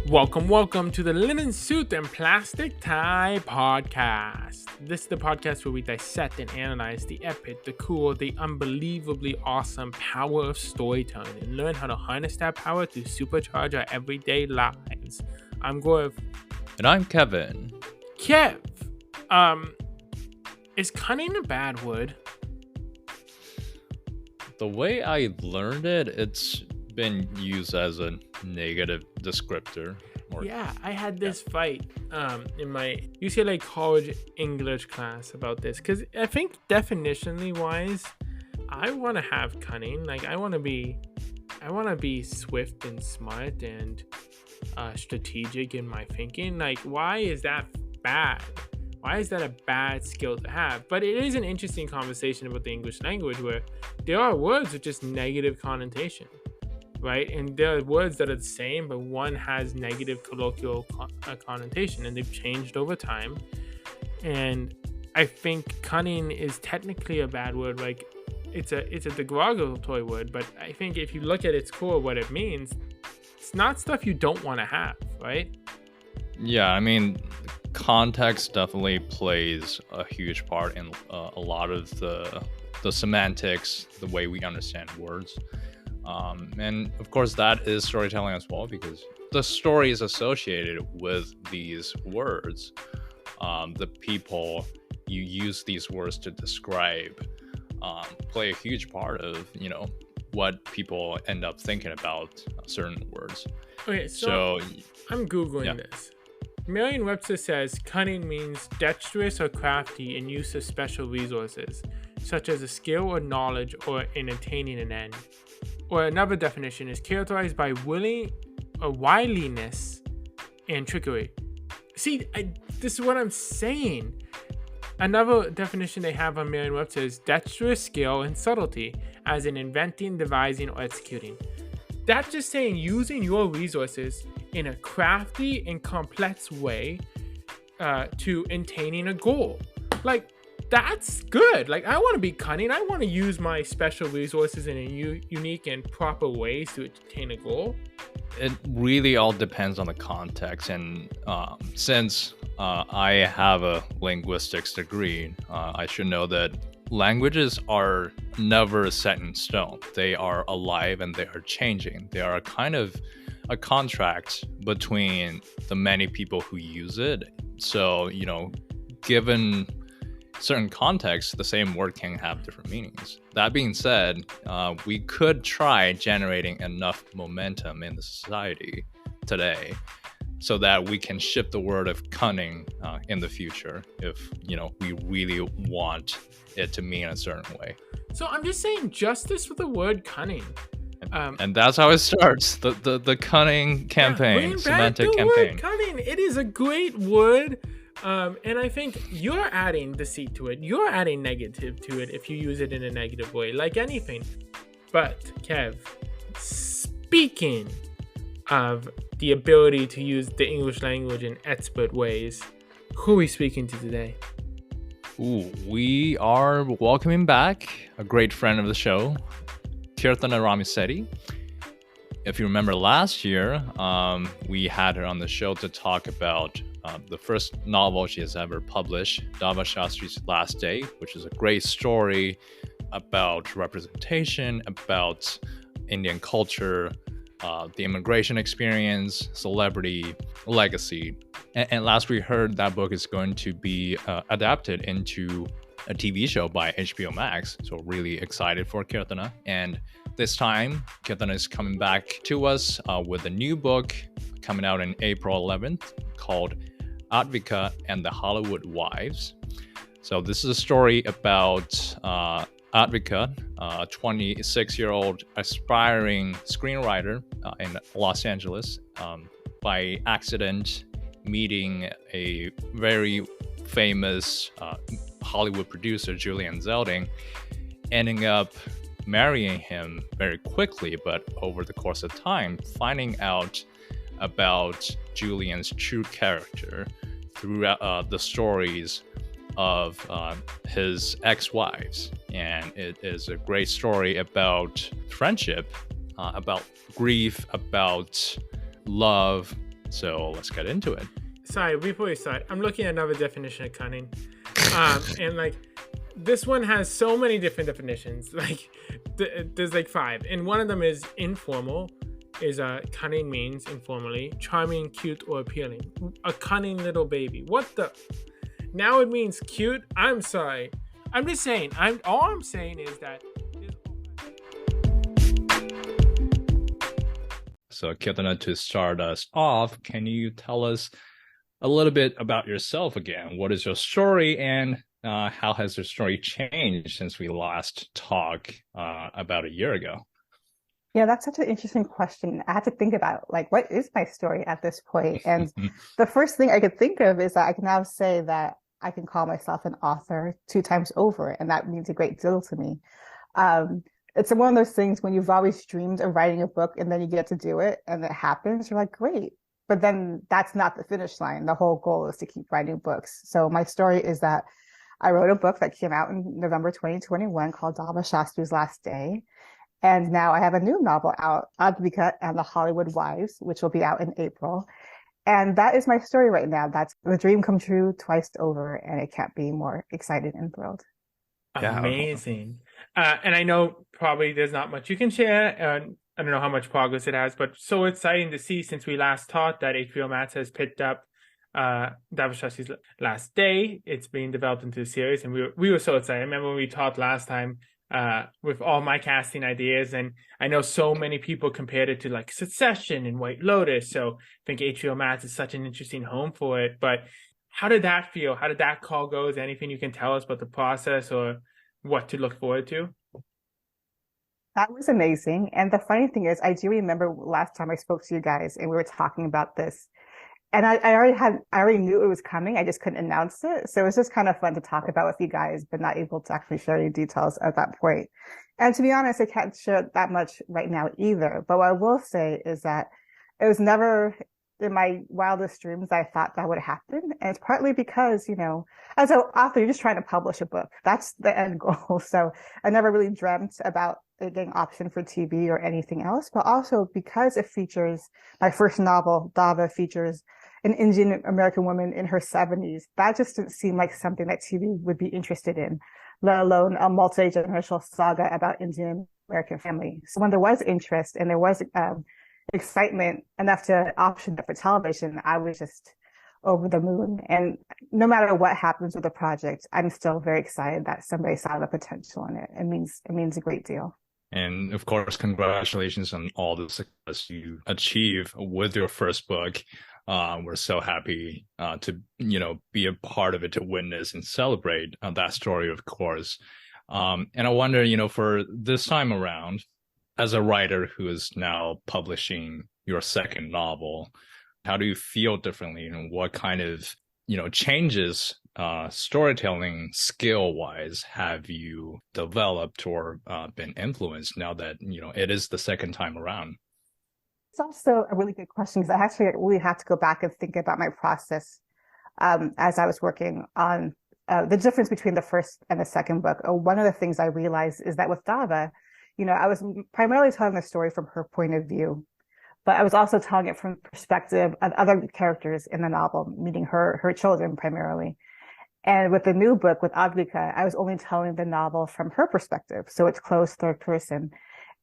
Welcome to the Linen Suit and Plastic Tie podcast. This is the podcast where we dissect and analyze the epic, the cool, the unbelievably awesome power of storytelling and learn how to harness that power to supercharge our everyday lives. I'm Gaurav. And I'm Kevin. Kev, is cunning a bad word? The way I learned it, it's been used as a negative descriptor. I had this fight in my UCLA college English class about this because I think definitionally wise, I want to have cunning. Like I want to be swift and smart and strategic in my thinking. Like why is that bad? Why is that a bad skill to have? But it is an interesting conversation about the English language where there are words with just negative connotation. Right, and there are words that are the same, but one has negative colloquial connotation, and they've changed over time. And I think cunning is technically a bad word. Like it's a derogatory word, but I think if you look at its core, what it means, it's not stuff you don't want to have, right? Yeah, I mean, context definitely plays a huge part in a lot of the semantics, the way we understand words. And of course that is storytelling as well, because the story is associated with these words. The people you use these words to describe play a huge part of, what people end up thinking about certain words. Okay, so I'm Googling this. Merriam-Webster says cunning means dexterous or crafty in use of special resources, such as a skill or knowledge or in attaining an end. Or another definition is characterized by wiliness and trickery. See, this is what I'm saying. Another definition they have on Merriam-Webster is dexterous skill and subtlety, as in inventing, devising, or executing. That's just saying using your resources in a crafty and complex way to attaining a goal. Like, that's good. Like, I want to be cunning. I want to use my special resources in a unique and proper ways to attain a goal. It really all depends on the context. And since I have a linguistics degree, I should know that languages are never set in stone. They are alive and they are changing. They are kind of a contract between the many people who use it. So, given certain contexts, the same word can have different meanings. That being said, we could try generating enough momentum in the society today so that we can shift the word of cunning in the future if, we really want it to mean a certain way. So I'm just saying justice with the word cunning. And that's how it starts, the cunning campaign, semantic campaign. Word cunning. It is a great word. And I think you're adding deceit to it. You're adding negative to it if you use it in a negative way, like anything. But, Kev, speaking of the ability to use the English language in expert ways, who are we speaking to today? Ooh, we are welcoming back a great friend of the show, Kirthana Ramisetti. If you remember last year, we had her on the show to talk about the first novel she has ever published, Dava Shastri's Last Day, which is a great story about representation, about Indian culture, the immigration experience, celebrity, legacy. And last we heard that book is going to be adapted into a TV show by HBO Max. So really excited for Kirthana. And this time, Kirthana is coming back to us with a new book coming out in April 11th called Advika and the Hollywood Wives. So this is a story about Advika, a 26-year-old aspiring screenwriter in Los Angeles, by accident meeting a very famous Hollywood producer, Julian Zeldin, ending up marrying him very quickly, but over the course of time, finding out about Julian's true character through the stories of his ex-wives. And it is a great story about friendship, about grief, about love, So let's get into it. Sorry, before we start, I'm looking at another definition of cunning. And like this one has so many different definitions. Like there's like 5. And one of them is informal. Is cunning means informally, charming, cute, or appealing. A cunning little baby. What the? Now it means cute? I'm sorry. I'm just saying. All I'm saying is that. So, Kirthana, to start us off, can you tell us a little bit about yourself again? What is your story, and how has your story changed since we last talked about a year ago? Yeah, that's such an interesting question. I had to think about, like, what is my story at this point? And the first thing I could think of is that I can now say that I can call myself an author 2 times over, and that means a great deal to me. It's one of those things when you've always dreamed of writing a book and then you get to do it and it happens, you're like, great. But then that's not the finish line. The whole goal is to keep writing books. So my story is that I wrote a book that came out in November 2021 called Dava, Shastri's Last Day. And now I have a new novel out, Advika and the Hollywood Wives, which will be out in April. And that is my story right now. That's the dream come true twice over, and it can't be more excited and thrilled. Amazing. And I know probably there's not much you can share. I don't know how much progress it has, but so exciting to see since we last talked that HBO Max has picked up Dava Shastri's Last Day. It's being developed into a series, and we were so excited. I remember when we talked last time with all my casting ideas, and I know so many people compared it to like Succession and White Lotus, so I think HBO Max is such an interesting home for it. But how did that feel? How did that call go? Is there anything you can tell us about the process or what to look forward to? That was amazing. And the funny thing is, I do remember last time I spoke to you guys and we were talking about this. And I already knew it was coming. I just couldn't announce it. So it was just kind of fun to talk about with you guys, but not able to actually share any details at that point. And to be honest, I can't share that much right now either. But what I will say is that it was never in my wildest dreams I thought that would happen. And it's partly because, as an author, you're just trying to publish a book. That's the end goal. So I never really dreamt about it getting optioned for TV or anything else, but also because it features my first novel, Dava, features an Indian American woman in her 70s. That just didn't seem like something that TV would be interested in, let alone a multi-generational saga about Indian American family. So when there was interest and there was excitement enough to option it for television, I was just over the moon. And no matter what happens with the project, I'm still very excited that somebody saw the potential in it. It means a great deal. And of course, congratulations on all the success you achieve with your first book. We're so happy to be a part of it, to witness and celebrate that story, of course. And I wonder, for this time around, as a writer who is now publishing your second novel, how do you feel differently, and what kind of changes storytelling skill wise have you developed or been influenced now that it is the second time around? It's also a really good question, because I actually really have to go back and think about my process as I was working on the difference between the first and the second book. One of the things I realized is that with Dava, I was primarily telling the story from her point of view, but I was also telling it from the perspective of other characters in the novel, meaning her children primarily. And with the new book, with Advika, I was only telling the novel from her perspective. So it's closed third person.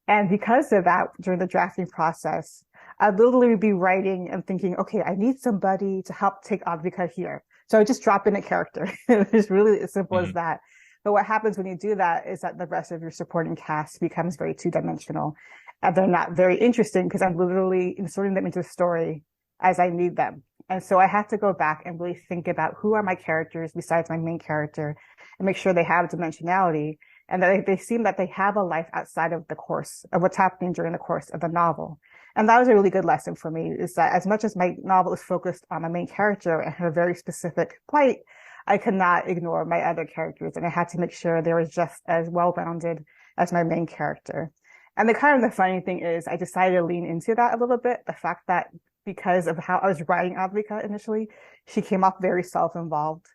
And because of that, during the drafting process, I'd literally be writing and thinking, okay, I need somebody to help take Advika here. So I just drop in a character. It was really as simple as that. But what happens when you do that is that the rest of your supporting cast becomes very two-dimensional. And they're not very interesting because I'm literally inserting them into the story as I need them. And so I had to go back and really think about who are my characters besides my main character and make sure they have dimensionality and that they seem that they have a life outside of the course of what's happening during the course of the novel. And that was a really good lesson for me, is that as much as my novel is focused on my main character and her very specific plight, I could not ignore my other characters, and I had to make sure they were just as well-rounded as my main character. And the funny thing is I decided to lean into that a little bit. The fact that because of how I was writing Advika initially, she came off very self-involved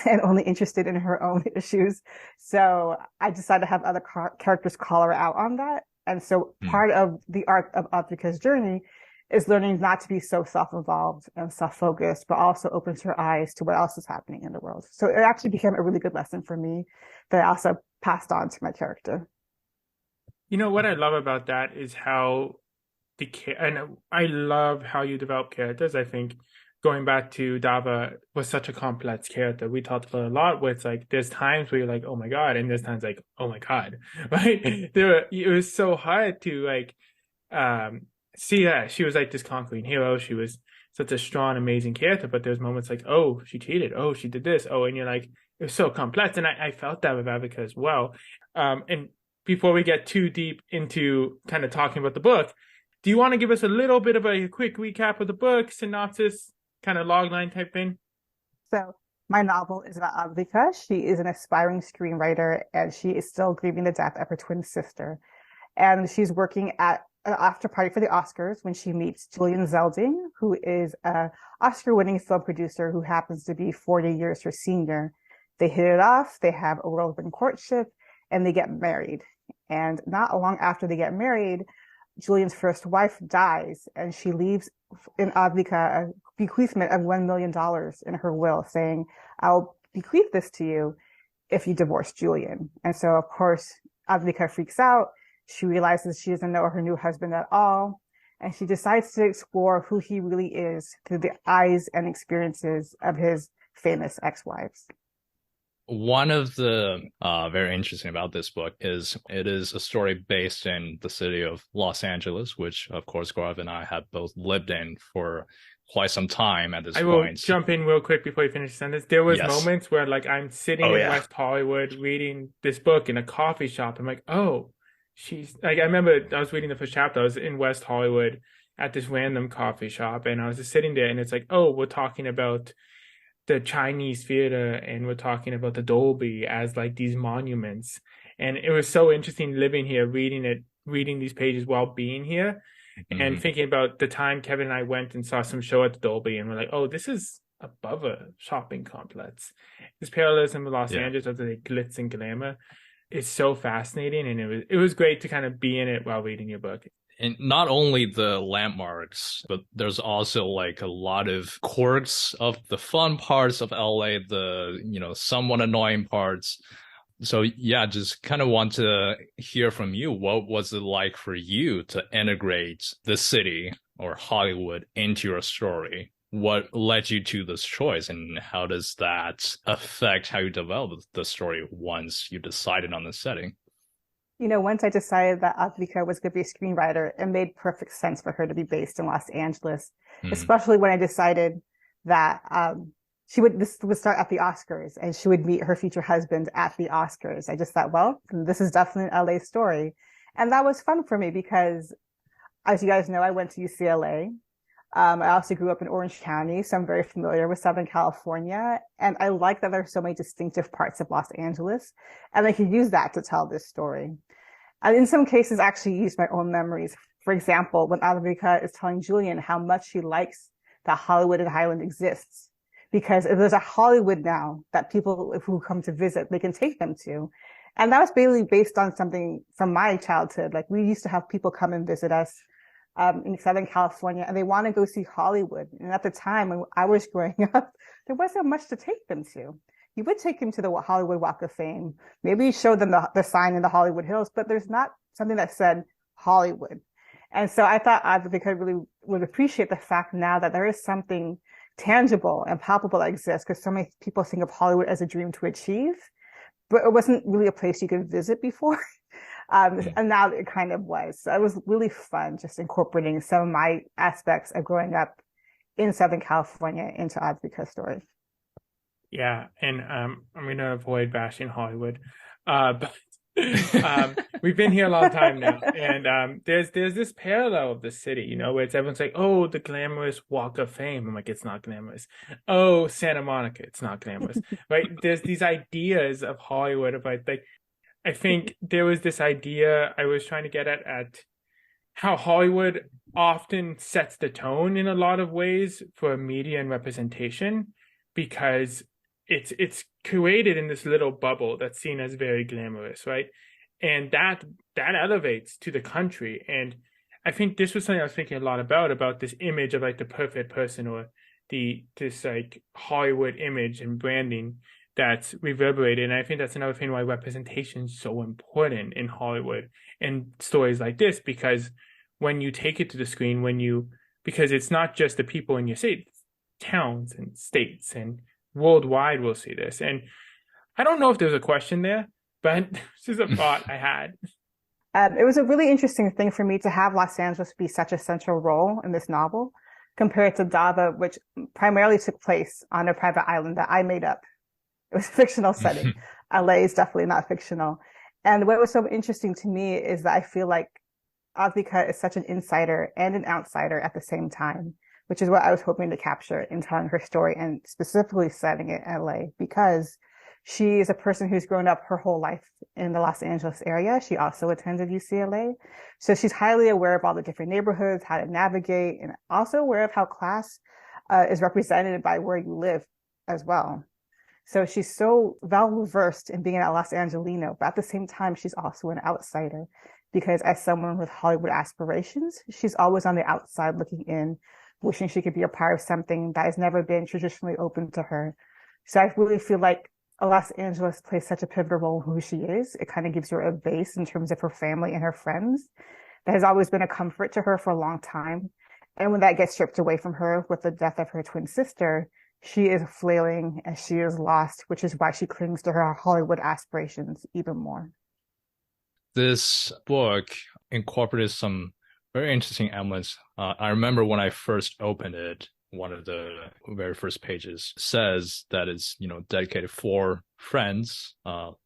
and only interested in her own issues. So I decided to have other characters call her out on that. And so part of the arc of Advika's journey is learning not to be so self-involved and self-focused, but also opens her eyes to what else is happening in the world. So it actually became a really good lesson for me that I also passed on to my character. You know what I love about that is how and I love how you develop characters. I think going back to Dava was such a complex character. We talked about a lot where it's like there's times where you're like, oh my God, and there's times like, oh my God. Right? It was so hard to like see that she was like this conquering hero. She was such a strong, amazing character, but there's moments like, oh, she cheated, oh, she did this, oh, and you're like, it was so complex. And I felt that with Advika as well. And before we get too deep into kind of talking about the book, do you want to give us a little bit of a quick recap of the book, synopsis, kind of logline type thing? So my novel is about Advika. She is an aspiring screenwriter, and she is still grieving the death of her twin sister. And she's working at an after party for the Oscars when she meets Julian Zelding, who is an Oscar-winning film producer who happens to be 40 years her senior. They hit it off, they have a whirlwind courtship, and they get married. And not long after they get married, Julian's first wife dies, and she leaves in Advika a bequeathment of $1 million in her will, saying, I'll bequeath this to you if you divorce Julian. And so, of course, Advika freaks out. She realizes she doesn't know her new husband at all, and she decides to explore who he really is through the eyes and experiences of his famous ex-wives. One of the very interesting about this book is it is a story based in the city of Los Angeles, which, of course, Gaurav and I have both lived in for quite some time at this point. I will jump in real quick before you finish the sentence. There was moments where like I'm sitting in West Hollywood reading this book in a coffee shop. I'm like, oh, she's like, I remember I was reading the first chapter. I was in West Hollywood at this random coffee shop, and I was just sitting there, and it's like, oh, we're talking about the Chinese theater, and we're talking about the Dolby as like these monuments. And it was so interesting living here, reading these pages while being here, and thinking about the time Kevin and I went and saw some show at the Dolby, and we're like, oh, this is above a shopping complex. This parallelism with Los Angeles of the glitz and glamour is so fascinating, and it was great to kind of be in it while reading your book. And not only the landmarks, but there's also like a lot of quirks of the fun parts of LA, the, somewhat annoying parts. So yeah, just kind of want to hear from you. What was it like for you to integrate the city or Hollywood into your story? What led you to this choice, and how does that affect how you develop the story once you decided on the setting? Once I decided that Advika was going to be a screenwriter, it made perfect sense for her to be based in Los Angeles, especially when I decided that this would start at the Oscars and she would meet her future husband at the Oscars. I just thought, well, this is definitely an LA story. And that was fun for me because, as you guys know, I went to UCLA. I also grew up in Orange County, so I'm very familiar with Southern California. And I like that there's so many distinctive parts of Los Angeles, and I could use that to tell this story. And in some cases, actually use my own memories. For example, when Advika is telling Julian how much she likes that Hollywood and Highland exists, because there's a Hollywood now that people who come to visit, they can take them to. And that was basically based on something from my childhood. Like, we used to have people come and visit us in Southern California, and they want to go see Hollywood. And at the time when I was growing up, there wasn't much to take them to. You would take them to the Hollywood Walk of Fame, maybe show them the sign in the Hollywood Hills, but there's not something that said Hollywood. And so I thought Advika really would appreciate the fact now that there is something tangible and palpable that exists, because so many people think of Hollywood as a dream to achieve, but it wasn't really a place you could visit before. And now it kind of was. So it was really fun just incorporating some of my aspects of growing up in Southern California into Advika's story. Yeah, and I'm going to avoid bashing Hollywood, but we've been here a long time now, and there's this parallel of the city, where everyone's like, oh, the glamorous Walk of Fame. I'm like, it's not glamorous. Oh, Santa Monica, it's not glamorous, right? There's these ideas of Hollywood of like I think there was this idea I was trying to get at how Hollywood often sets the tone in a lot of ways for media and representation, because it's created in this little bubble that's seen as very glamorous, right? And that elevates to the country. And I think this was something I was thinking a lot about this image of like the perfect person, or this like Hollywood image and branding that's reverberated. And I think that's another thing why representation is so important in Hollywood and stories like this, because when you take it to the screen, because it's not just the people in your state, towns and states and worldwide will see this. And I don't know if there's a question there, but this is a thought I had. It was a really interesting thing for me to have Los Angeles be such a central role in this novel compared to Dava, which primarily took place on a private island that I made up. It was a fictional setting. LA is definitely not fictional. And what was so interesting to me is that I feel like Advika is such an insider and an outsider at the same time, which is what I was hoping to capture in telling her story and specifically setting it in LA, because she is a person who's grown up her whole life in the Los Angeles area. She also attended UCLA. So she's highly aware of all the different neighborhoods, how to navigate, and also aware of how class is represented by where you live as well. So she's so well versed in being a Los Angelino, but at the same time, she's also an outsider, because as someone with Hollywood aspirations, she's always on the outside looking in, wishing she could be a part of something that has never been traditionally open to her. So I really feel like Los Angeles plays such a pivotal role in who she is. It kind of gives her a base in terms of her family and her friends. That has always been a comfort to her for a long time. And when that gets stripped away from her with the death of her twin sister, she is flailing and she is lost, which is why she clings to her Hollywood aspirations even more. This book incorporated some very interesting elements. I remember when I first opened it, one of the very first pages says that it's, dedicated for friends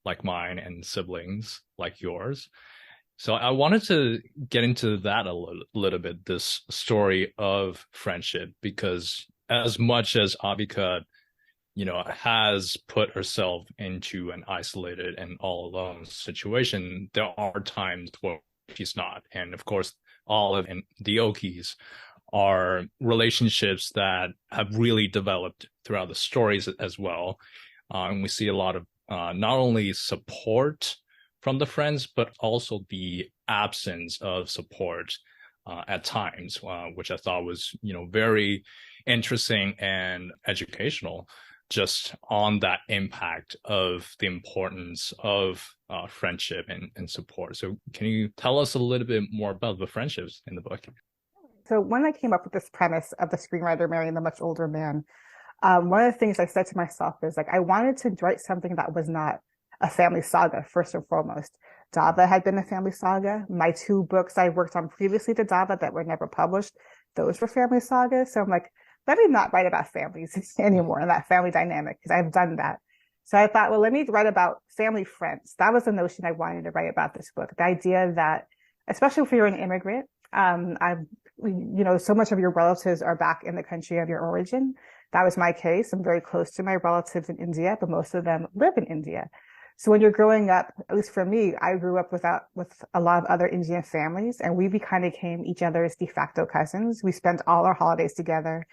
like mine and siblings like yours. So I wanted to get into that a little bit, this story of friendship, because as much as Advika, has put herself into an isolated and all alone situation, there are times where she's not. And of course, Olive and the Okies are relationships that have really developed throughout the stories as well. And we see a lot of not only support from the friends, but also the absence of support at times, which I thought was, very interesting and educational, just on that impact of the importance of friendship and support. So can you tell us a little bit more about the friendships in the book? So when I came up with this premise of the screenwriter marrying the much older man, one of the things I said to myself is I wanted to write something that was not a family saga, first and foremost. Dava had been a family saga. My 2 books I worked on previously to Dava that were never published, those were family sagas. So I'm like, let me not write about families anymore and that family dynamic, because I've done that. So I thought, well, let me write about family friends. That was the notion I wanted to write about this book. The idea that, especially if you're an immigrant, so much of your relatives are back in the country of your origin. That was my case. I'm very close to my relatives in India, but most of them live in India. So when you're growing up, at least for me, I grew up with a lot of other Indian families, and we kind of became each other's de facto cousins. We spent all our holidays together.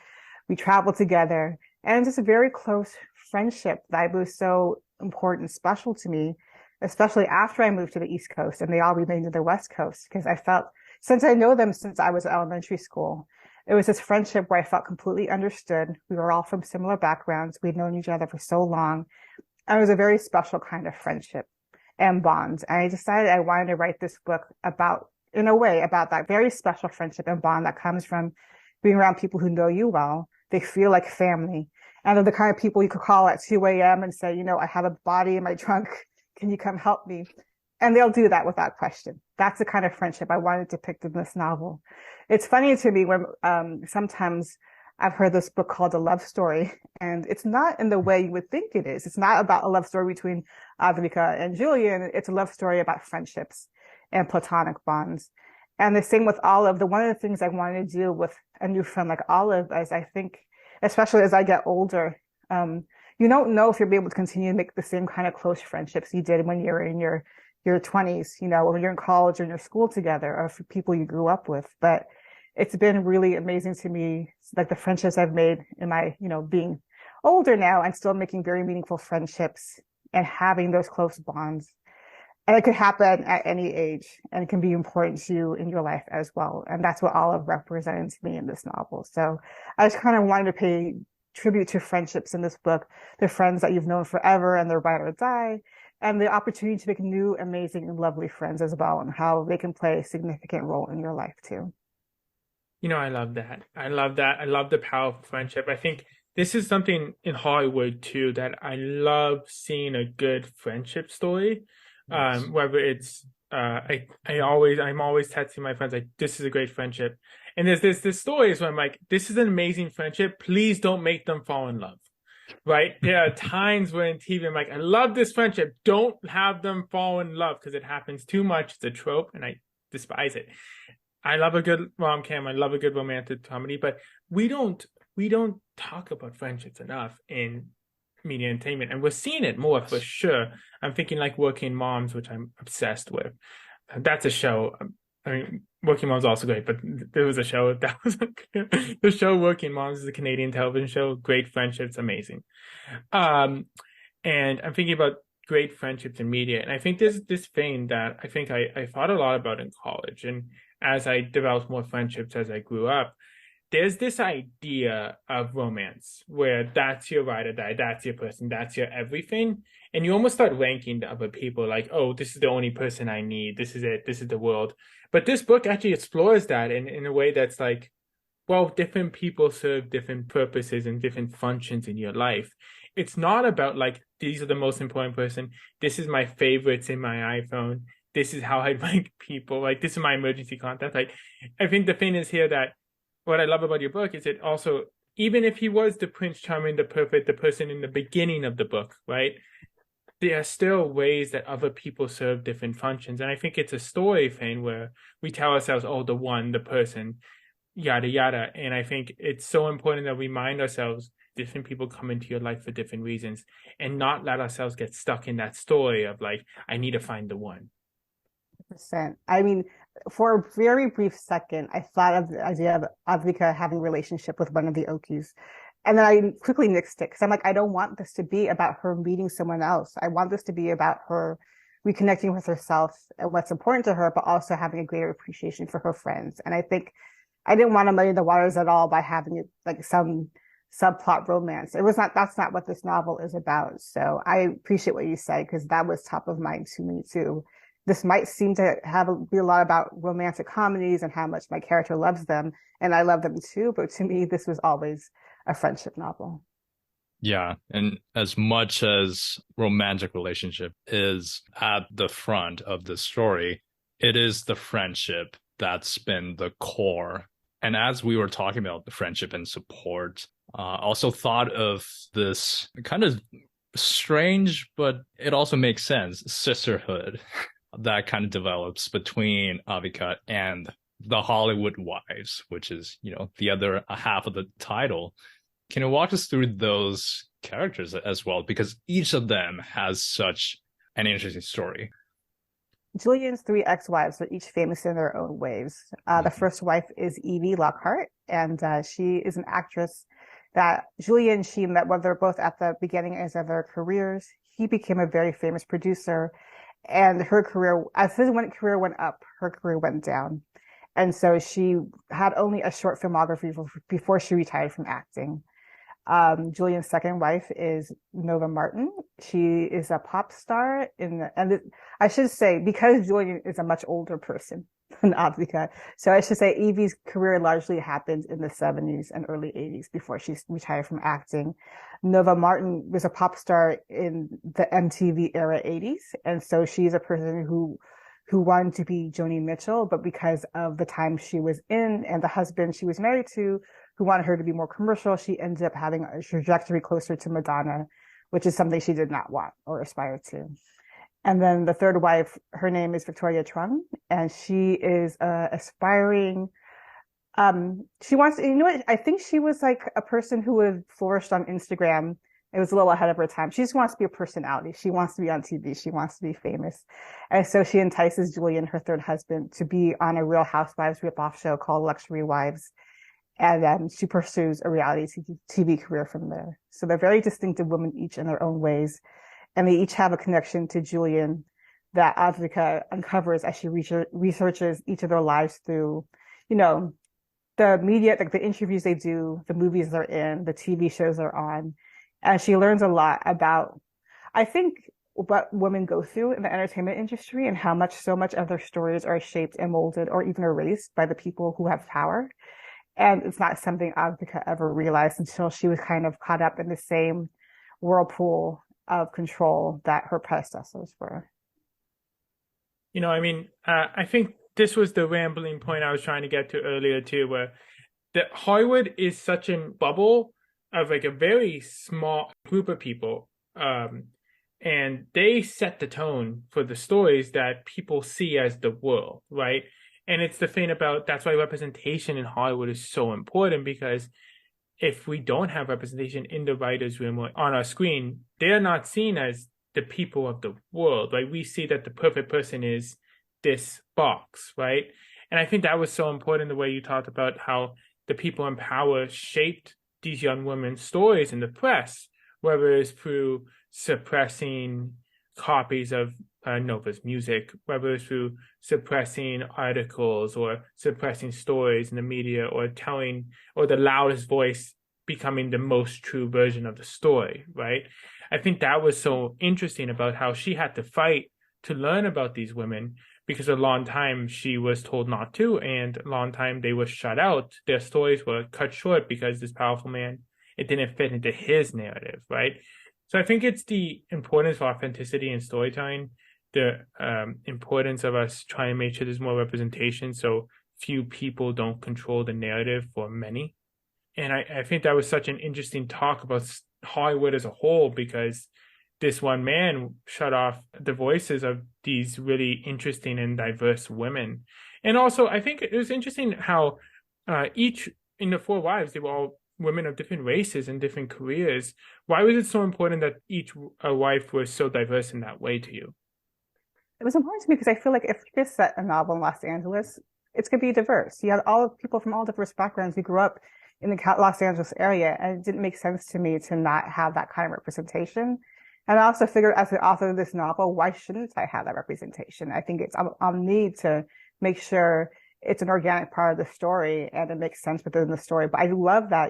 We traveled together, and just a very close friendship that was so important, special to me, especially after I moved to the East Coast and they all remained to the West Coast, because I felt, since I know them since I was in elementary school, it was this friendship where I felt completely understood. We were all from similar backgrounds. We'd known each other for so long. And it was a very special kind of friendship and bonds. And I decided I wanted to write this book about that very special friendship and bond that comes from being around people who know you well. They feel like family. And they're the kind of people you could call at 2 a.m. and say, I have a body in my trunk. Can you come help me? And they'll do that without question. That's the kind of friendship I wanted to depict in this novel. It's funny to me when sometimes I've heard this book called a love story, and it's not in the way you would think it is. It's not about a love story between Advika and Julian. It's a love story about friendships and platonic bonds. And the same with Olive. One of the things I wanted to do with a new friend like Olive is, I think, especially as I get older, you don't know if you'll be able to continue to make the same kind of close friendships you did when you're in your 20s, when you're in college or in your school together, or for people you grew up with. But it's been really amazing to me, like the friendships I've made in my, being older now and still making very meaningful friendships and having those close bonds. And it could happen at any age and it can be important to you in your life as well. And that's what Olive represented to me in this novel. So I just kind of wanted to pay tribute to friendships in this book, the friends that you've known forever and they're ride or die, and the opportunity to make new, amazing, and lovely friends as well, and how they can play a significant role in your life too. I love that. I love that. I love the power of friendship. I think this is something in Hollywood too that I love seeing a good friendship story. Yes. Whether it's I'm always texting my friends like, this is a great friendship. And there's this stories where I'm like, this is an amazing friendship. Please don't make them fall in love. Right? There are times where in TV I'm like, I love this friendship. Don't have them fall in love because it happens too much. It's a trope and I despise it. I love a good rom-com. I love a good romantic comedy, but we don't talk about friendships enough in media entertainment, and we're seeing it more for sure. I'm thinking like Working Moms, which I'm obsessed with. That's a show. I mean, Working Moms is also great, but there was a show that was the show Working Moms is a Canadian television show. Great friendships, amazing. And I'm thinking about great friendships in media, and I think there's this vein that I think I thought a lot about in college, and as I developed more friendships as I grew up, there's this idea of romance where that's your ride or die, that's your person, that's your everything. And you almost start ranking the other people like, oh, this is the only person I need. This is it. This is the world. But this book actually explores that in a way that's like, well, different people serve different purposes and different functions in your life. It's not about like, these are the most important person. This is my favorites in my iPhone. This is how I rank people. Like, this is my emergency contact. Like, I think the thing is here that what I love about your book is it also, even if he was the Prince Charming, the person in the beginning of the book, right? There are still ways that other people serve different functions. And I think it's a story thing where we tell ourselves, oh, the one, the person, yada, yada. And I think it's so important that we remind ourselves different people come into your life for different reasons and not let ourselves get stuck in that story of like, I need to find the one. Percent. I mean, for a very brief second, I thought of the idea of Advika having a relationship with one of the Okis. And then I quickly nixed it because I'm like, I don't want this to be about her meeting someone else. I want this to be about her reconnecting with herself and what's important to her, but also having a greater appreciation for her friends. And I think I didn't want to muddy the waters at all by having it like some subplot romance. That's not what this novel is about. So I appreciate what you said because that was top of mind to me too. This might seem to be a lot about romantic comedies and how much my character loves them, and I love them too. But to me, this was always a friendship novel. Yeah, and as much as romantic relationship is at the front of the story, it is the friendship that's been the core. And as we were talking about the friendship and support, also thought of this kind of strange, but it also makes sense, sisterhood that kind of develops between Advika and the Hollywood wives, which is, the other half of the title. Can you walk us through those characters as well? Because each of them has such an interesting story. Julian's three ex-wives are each famous in their own ways. The first wife is Evie Lockhart, and she is an actress that Julian, she met when they're both at the beginning of their careers. He became a very famous producer. And her career, as his career went up, her career went down. And so she had only a short filmography before she retired from acting. Julian's second wife is Nova Martin. She is a pop star I should say, because Julian is a much older person than Advika. So I should say Evie's career largely happened in the 70s and early 80s before she retired from acting. Nova Martin was a pop star in the MTV era 80s. And so she's a person who wanted to be Joni Mitchell, but because of the time she was in and the husband she was married to, who wanted her to be more commercial, she ended up having a trajectory closer to Madonna, which is something she did not want or aspire to. And then the third wife, her name is Victoria Trung, and she is aspiring. She wants, I think she was like a person who had flourished on Instagram. It was a little ahead of her time. She just wants to be a personality. She wants to be on TV. She wants to be famous. And so she entices Julian, her third husband, to be on a Real Housewives ripoff show called Luxury Wives. And then she pursues a reality TV career from there. So they're very distinctive women, each in their own ways. And they each have a connection to Julian that Advika uncovers as she researches each of their lives through, you know, the media, like the interviews they do, the movies they're in, the TV shows they're on. And she learns a lot about, I think, what women go through in the entertainment industry and how much so much of their stories are shaped and molded or even erased by the people who have power. And it's not something Advika ever realized until she was kind of caught up in the same whirlpool of control that her predecessors were. I think this was the rambling point I was trying to get to earlier too, where that Hollywood is such a bubble of like a very small group of people. And they set the tone for the stories that people see as the world, right? And it's the thing about, that's why representation in Hollywood is so important, because if we don't have representation in the writer's room or on our screen, they're not seen as the people of the world, right? We see that the perfect person is this box, right? And I think that was so important, the way you talked about how the people in power shaped these young women's stories in the press, whether it's through suppressing copies of Nova's music, whether it's through suppressing articles or suppressing stories in the media, or telling, or the loudest voice becoming the most true version of the story, right? I think that was so interesting about how she had to fight to learn about these women, because a long time she was told not to, and a long time they were shut out. Their stories were cut short because this powerful man, it didn't fit into his narrative, right? So I think it's the importance of authenticity in storytelling, the importance of us trying to make sure there's more representation so few people don't control the narrative for many. And I think that was such an interesting talk about Hollywood as a whole, because this one man shut off the voices of these really interesting and diverse women. And also, I think it was interesting how each in the four wives, they were all women of different races and different careers. Why was it so important that each wife was so diverse in that way to you? It was important to me because I feel like if you just set a novel in Los Angeles, it's going to be diverse. You have all people from all diverse backgrounds who grew up in the Los Angeles area, and it didn't make sense to me to not have that kind of representation. And I also figured, as the author of this novel, why shouldn't I have that representation? I think it's on me to make sure it's an organic part of the story and it makes sense within the story. But I love that,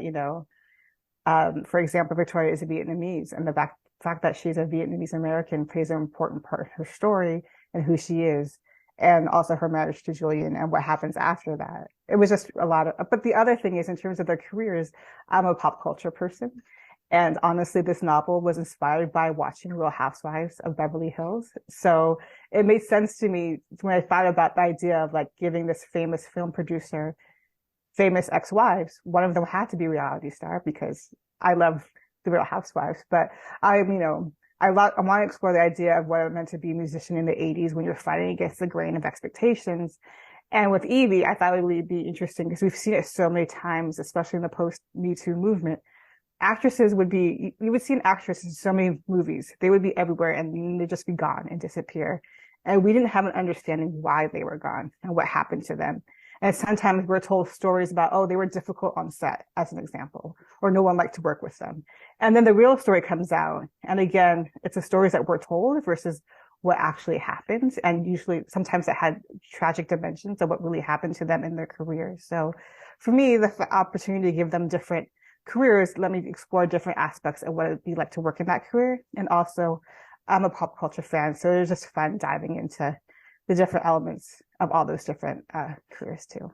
for example, Victoria is a Vietnamese, and the fact that she's a Vietnamese American plays an important part of her story and who she is, and also her marriage to Julian and what happens after that. It was just a lot of, but the other thing is, in terms of their careers, I'm a pop culture person. And honestly, this novel was inspired by watching Real Housewives of Beverly Hills. So it made sense to me when I thought about the idea of like giving this famous film producer famous ex-wives. One of them had to be a reality star because I love the Real Housewives. But I want to explore the idea of what it meant to be a musician in the 80s when you're fighting against the grain of expectations. And with Evie, I thought it would be interesting because we've seen it so many times, especially in the post-Me Too movement. You would see an actress in so many movies. They would be everywhere and they'd just be gone and disappear. And we didn't have an understanding why they were gone and what happened to them. And sometimes we're told stories about, oh, they were difficult on set, as an example, or no one liked to work with them. And then the real story comes out. And again, it's the stories that we're told versus what actually happened. And usually, sometimes it had tragic dimensions of what really happened to them in their careers. So for me, the opportunity to give them different careers let me explore different aspects of what it'd be like to work in that career. And also, I'm a pop culture fan, so it was just fun diving into the different elements of all those different careers too.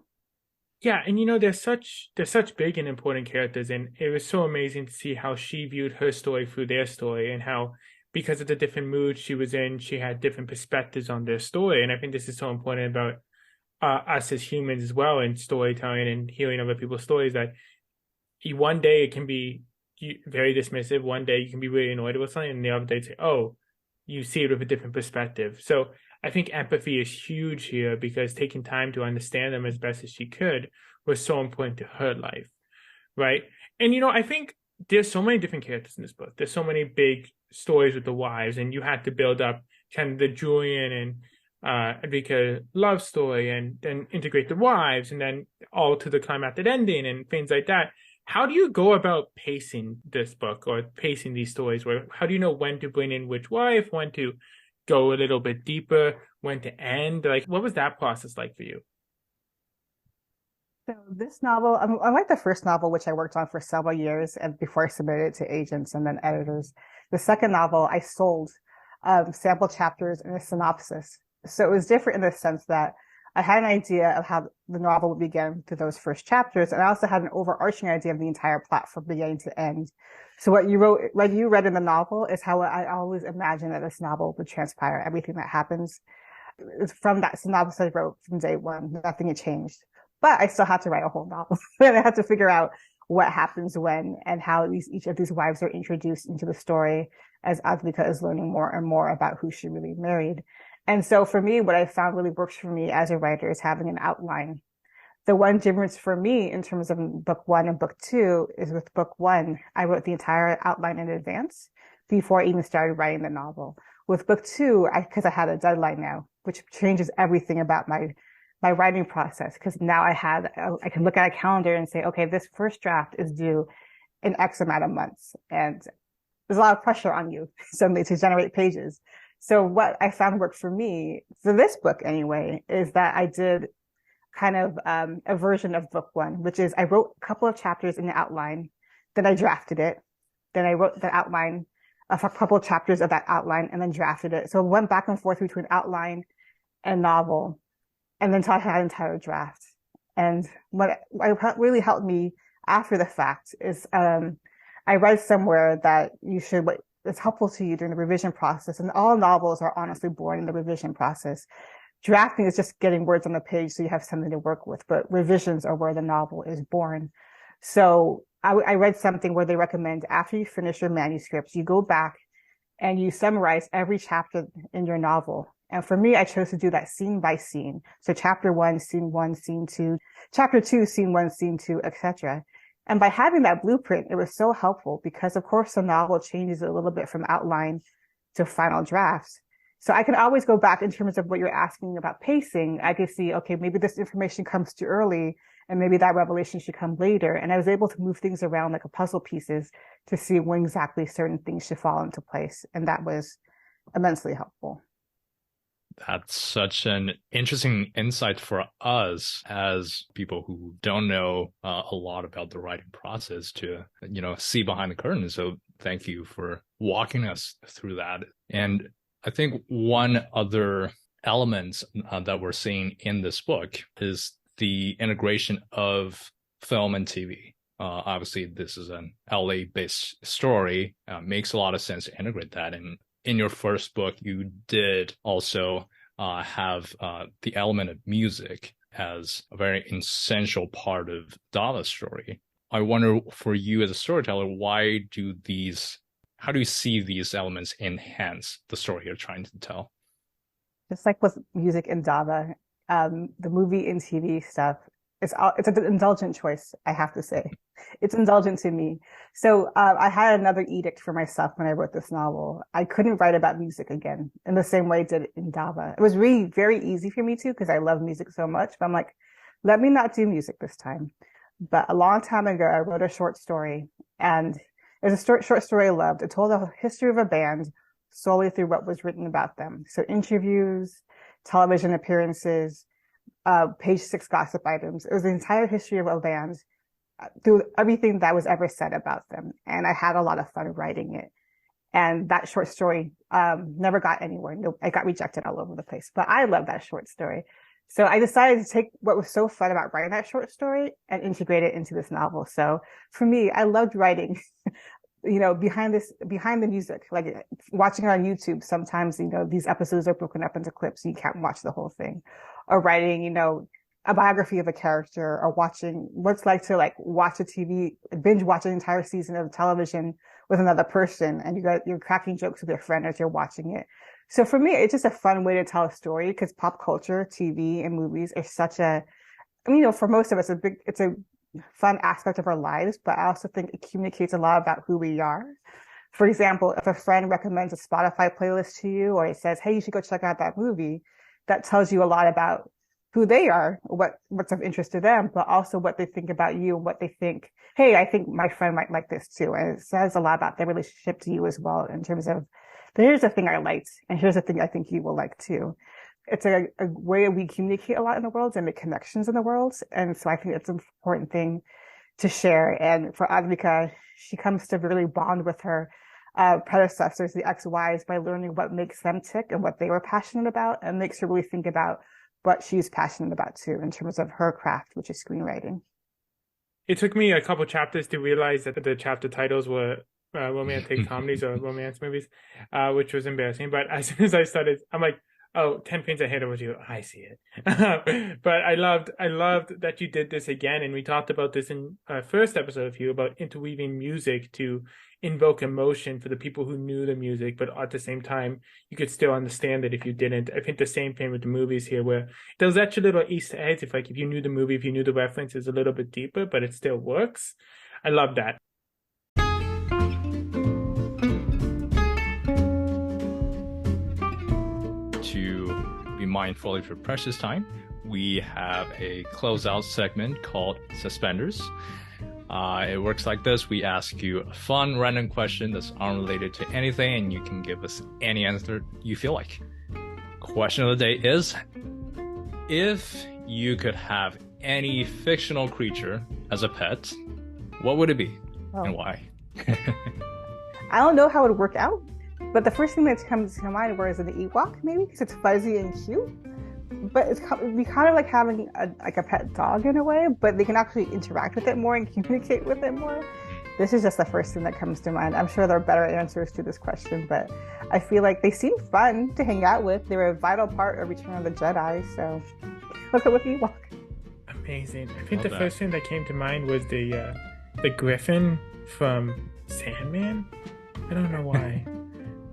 Yeah, and they're such big and important characters, and it was so amazing to see how she viewed her story through their story, and how, because of the different moods she was in, she had different perspectives on their story. And I think this is so important about us as humans as well, in storytelling and hearing other people's stories, that one day it can be very dismissive, one day you can be really annoyed with something, and the other day say, oh, you see it with a different perspective. So I think empathy is huge here, because taking time to understand them as best as she could was so important to her life, right? And I think there's so many different characters in this book. There's so many big stories with the wives, and you had to build up kind of the Julian and Advika love story, and then integrate the wives, and then all to the climactic ending and things like that. How do you go about pacing this book or pacing these stories? How do you know when to bring in which wife, when to go a little bit deeper, when to end? Like, what was that process like for you? So this novel, unlike the first novel, which I worked on for several years and before I submitted it to agents and then editors, the second novel I sold sample chapters and a synopsis. So it was different in the sense that I had an idea of how the novel would begin through those first chapters, and I also had an overarching idea of the entire plot from beginning to end. So what you read in the novel is how I always imagined that this novel would transpire, everything that happens. From that synopsis I wrote from day one, nothing had changed. But I still had to write a whole novel. And I had to figure out what happens when and how each of these wives are introduced into the story as Advika is learning more and more about who she really married. And so for me, what I found really works for me as a writer is having an outline. The one difference for me in terms of book one and book two is with book one, I wrote the entire outline in advance before I even started writing the novel. With book two, because I had a deadline now, which changes everything about my writing process, because now I can look at a calendar and say, okay, this first draft is due in X amount of months. And there's a lot of pressure on you suddenly to generate pages. So what I found worked for me, for this book anyway, is that I did kind of a version of book one, which is I wrote a couple of chapters in the outline, then I drafted it, then I wrote the outline, a couple of chapters of that outline, and then drafted it. So I went back and forth between outline and novel, and then until I had an entire draft. And what really helped me after the fact is I read somewhere that it's helpful to you during the revision process. And all novels are honestly born in the revision process. Drafting is just getting words on the page so you have something to work with, but revisions are where the novel is born. So I read something where they recommend after you finish your manuscripts, you go back and you summarize every chapter in your novel. And for me, I chose to do that scene by scene. So chapter one, scene two, chapter two, scene one, scene two, etc. And by having that blueprint, it was so helpful because, of course, the novel changes a little bit from outline to final drafts. So I can always go back in terms of what you're asking about pacing. I could see, okay, maybe this information comes too early and maybe that revelation should come later. And I was able to move things around like a puzzle pieces to see when exactly certain things should fall into place. And that was immensely helpful. That's such an interesting insight for us as people who don't know a lot about the writing process to, see behind the curtain. So thank you for walking us through that. And I think one other element that we're seeing in this book is the integration of film and TV. Obviously, this is an LA-based story. Makes a lot of sense to integrate that. And in your first book, you did also have the element of music as a very essential part of Dava's story. I wonder, for you as a storyteller, how do you see these elements enhance the story you're trying to tell? Just like with music in Dava, the movie and TV stuff, it's an indulgent choice, I have to say. It's indulgent to me. So I had another edict for myself when I wrote this novel. I couldn't write about music again in the same way I did in Dava. It was really very easy for me to because I love music so much. But I'm like, let me not do music this time. But a long time ago, I wrote a short story, and it was a short story I loved. It told the history of a band solely through what was written about them. So interviews, television appearances, page 6 gossip items. It was the entire history of a band through everything that was ever said about them. And I had a lot of fun writing it. And that short story never got anywhere. No, it got rejected all over the place. But I love that short story. So I decided to take what was so fun about writing that short story and integrate it into this novel. So for me, I loved writing, behind the music, like watching it on YouTube. Sometimes, these episodes are broken up into clips. So you can't watch the whole thing. Or writing, a biography of a character, or watching what it's like to watch binge watch an entire season of television with another person, and you're cracking jokes with your friend as you're watching it. So for me, it's just a fun way to tell a story because pop culture, TV and movies are such for most of us, it's a fun aspect of our lives, but I also think it communicates a lot about who we are. For example, if a friend recommends a Spotify playlist to you, or it says, hey, you should go check out that movie, that tells you a lot about who they are, what's of interest to them, but also what they think about you and what they think, hey, I think my friend might like this too. And it says a lot about their relationship to you as well in terms of But here's the thing I liked, and here's the thing I think you will like too. It's a way we communicate a lot in the world and make connections in the world. And so I think it's an important thing to share. And for Advika, she comes to really bond with her predecessors, the ex-wives, by learning what makes them tick and what they were passionate about, and makes her really think about what she's passionate about too, in terms of her craft, which is screenwriting. It took me a couple chapters to realize that the chapter titles were romantic comedies or romance movies, which was embarrassing. But as soon as I started, I'm like, oh, 10 Pins Ahead of you. I see it. But I loved that you did this again. And we talked about this in our first episode of you about interweaving music to invoke emotion for the people who knew the music, but at the same time, you could still understand it if you didn't. I think the same thing with the movies here, where there's actually little Easter eggs. If you knew the movie, if you knew the reference, it's a little bit deeper, but it still works. I love that. To be mindful of your precious time, we have a closeout segment called Suspenders. It works like this. We ask you a fun random question that's unrelated to anything, and you can give us any answer you feel like. Question of the day is, if you could have any fictional creature as a pet, what would it be and why? I don't know how it would work out, but the first thing that comes to mind was an Ewok, maybe, because it's fuzzy and cute. But it'd be kind of like having a pet dog in a way, but they can actually interact with it more and communicate with it more. This is just the first thing that comes to mind. I'm sure there are better answers to this question, but I feel like they seem fun to hang out with. They were a vital part of Return of the Jedi, so look at Ewok. Amazing. I think first thing that came to mind was the griffin from Sandman. I don't know why,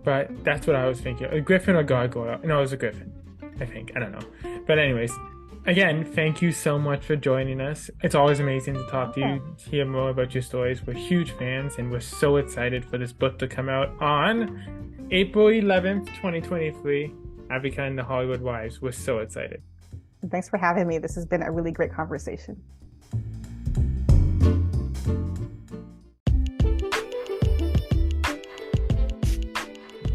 but that's what I was thinking. A griffin or gargoyle. No, it was a griffin, I think. I don't know. But anyways, again, thank you so much for joining us. It's always amazing to talk to you, hear more about your stories. We're huge fans, and we're so excited for this book to come out on April 11th, 2023, Advika and the Hollywood Wives. We're so excited. Thanks for having me. This has been a really great conversation.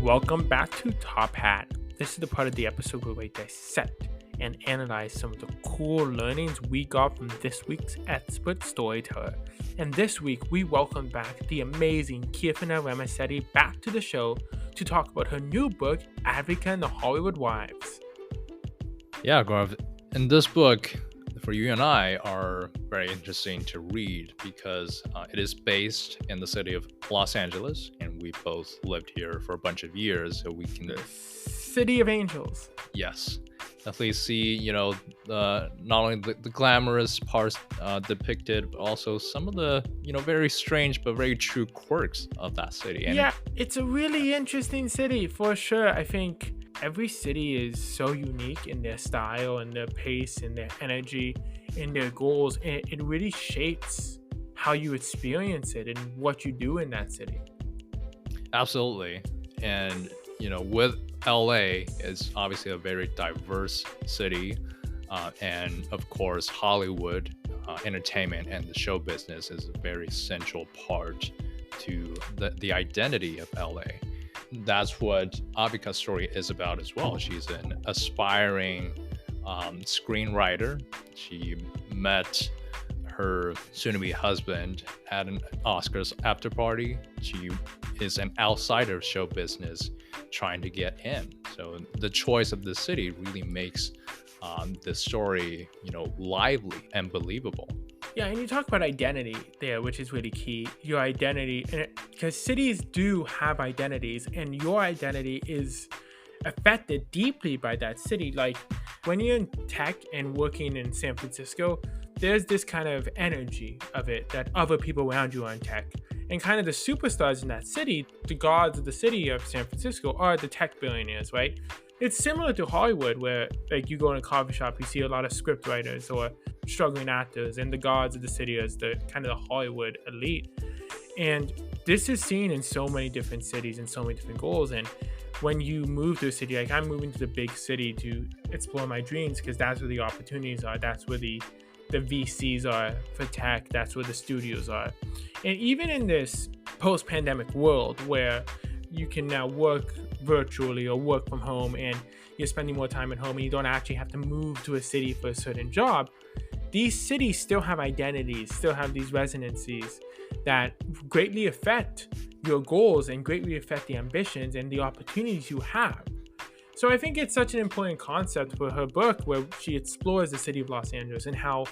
Welcome back to Top Hat. This is the part of the episode where we dissect and analyze some of the cool learnings we got from this week's expert storyteller. And this week, we welcome back the amazing Kirthana Ramisetti back to the show to talk about her new book, Advika and the Hollywood Wives. Yeah, Gaurav, in this book, for you and I, are very interesting to read because it is based in the city of Los Angeles, and we both lived here for a bunch of years, so we can... City of Angels. Yes. Definitely see, not only the glamorous parts depicted, but also some of the, very strange but very true quirks of that city. And it's a really interesting city for sure. I think every city is so unique in their style and their pace and their energy and their goals. And it really shapes how you experience it and what you do in that city. Absolutely. And, with LA is obviously a very diverse city, and of course Hollywood entertainment and the show business is a very central part to the identity of LA. That's what Advika's story is about as well. She's an aspiring screenwriter. She met her soon-to-be husband at an Oscars after party. She is an outsider of show business trying to get in. So the choice of the city really makes the story, lively and believable. Yeah, and you talk about identity there, which is really key. Your identity, because cities do have identities, and your identity is affected deeply by that city. Like when you're in tech and working in San Francisco, there's this kind of energy of it that other people around you are in tech. And kind of the superstars in that city, the gods of the city of San Francisco, are the tech billionaires, right? It's similar to Hollywood, where like you go in a coffee shop, you see a lot of script writers or struggling actors, and the gods of the city is the kind of the Hollywood elite. And this is seen in so many different cities and so many different goals. And when you move to a city, like I'm moving to the big city to explore my dreams, because that's where the opportunities are. That's where the VCs are for tech. That's where the studios are. And even in this post-pandemic world where you can now work virtually or work from home, and you're spending more time at home, and you don't actually have to move to a city for a certain job, these cities still have identities, still have these resonancies that greatly affect your goals and greatly affect the ambitions and the opportunities you have. So I think it's such an important concept for her book, where she explores the city of Los Angeles and how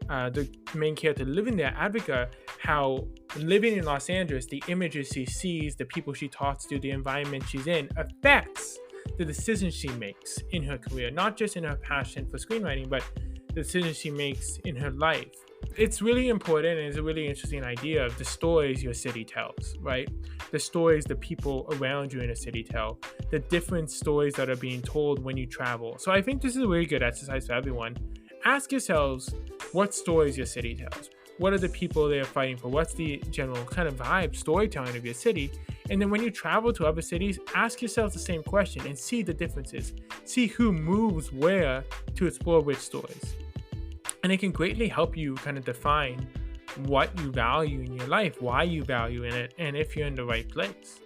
the main character living there, Advika, how living in Los Angeles, the images she sees, the people she talks to, the environment she's in, affects the decisions she makes in her career, not just in her passion for screenwriting, but the decisions she makes in her life. It's really important, and it's a really interesting idea of the stories your city tells, right? The stories the people around you in a city tell, the different stories that are being told when you travel. So I think this is a really good exercise for everyone. Ask yourselves what stories your city tells. What are the people they're fighting for? What's the general kind of vibe, storytelling of your city? And then when you travel to other cities, ask yourself the same question and see the differences. See who moves where to explore which stories. And it can greatly help you kind of define what you value in your life, why you value in it, and if you're in the right place.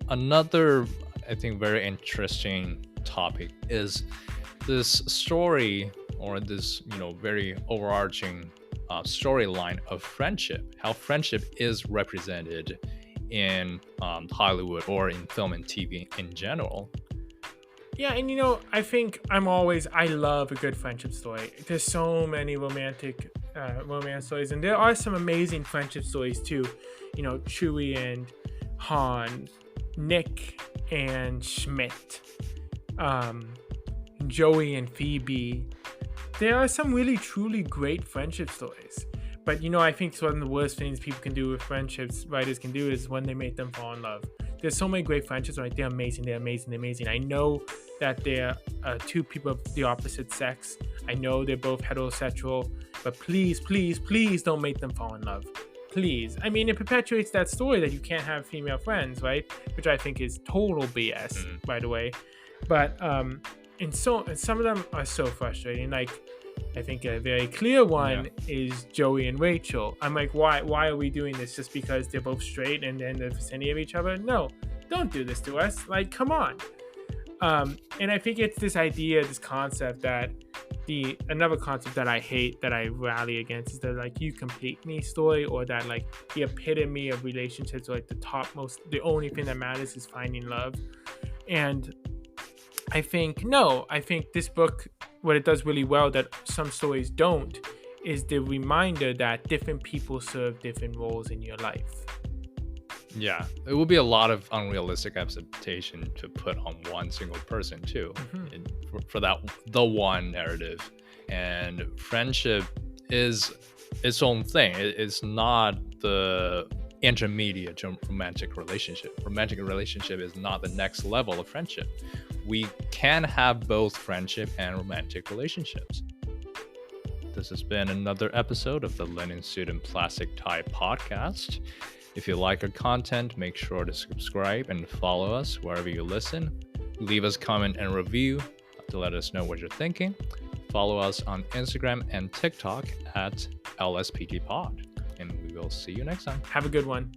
Another, I think, very interesting topic is this story, or this, very overarching storyline of friendship, how friendship is represented in Hollywood or in film and TV in general. Yeah, and I think I love a good friendship story. There's so many romantic romance stories, and there are some amazing friendship stories too. Chewie and Han, Nick and Schmidt, Joey and Phoebe. There are some really truly great friendship stories. But I think one of the worst things people can do with friendships, writers can do, is when they make them fall in love. There's so many great friendships, right? They're amazing. I know that they're two people of the opposite sex. I know they're both heterosexual, but please, please, please don't make them fall in love. Please. I mean, it perpetuates that story that you can't have female friends, right? Which I think is total BS, by the way. But and some of them are so frustrating. Like, I think a very clear one is Joey and Rachel. I'm like, why are we doing this? Just because they're both straight and they're in the vicinity of each other? No, don't do this to us. Like, come on. And I think it's this idea, this concept that another concept that I hate, that I rally against, is the like you complete me story, or that like the epitome of relationships, or like the only thing that matters is finding love. And I think this book, what it does really well that some stories don't, is the reminder that different people serve different roles in your life. Yeah, it will be a lot of unrealistic expectation to put on one single person too, for that the one narrative. And friendship is its own thing. It's not the intermediate romantic relationship. Romantic relationship is not the next level of friendship. We can have both friendship and romantic relationships. This has been another episode of the Linen Suit and Plastic Tie podcast. If you like our content, make sure to subscribe and follow us wherever you listen. Leave us a comment and review to let us know what you're thinking. Follow us on Instagram and TikTok at LSPTpod. And we will see you next time. Have a good one.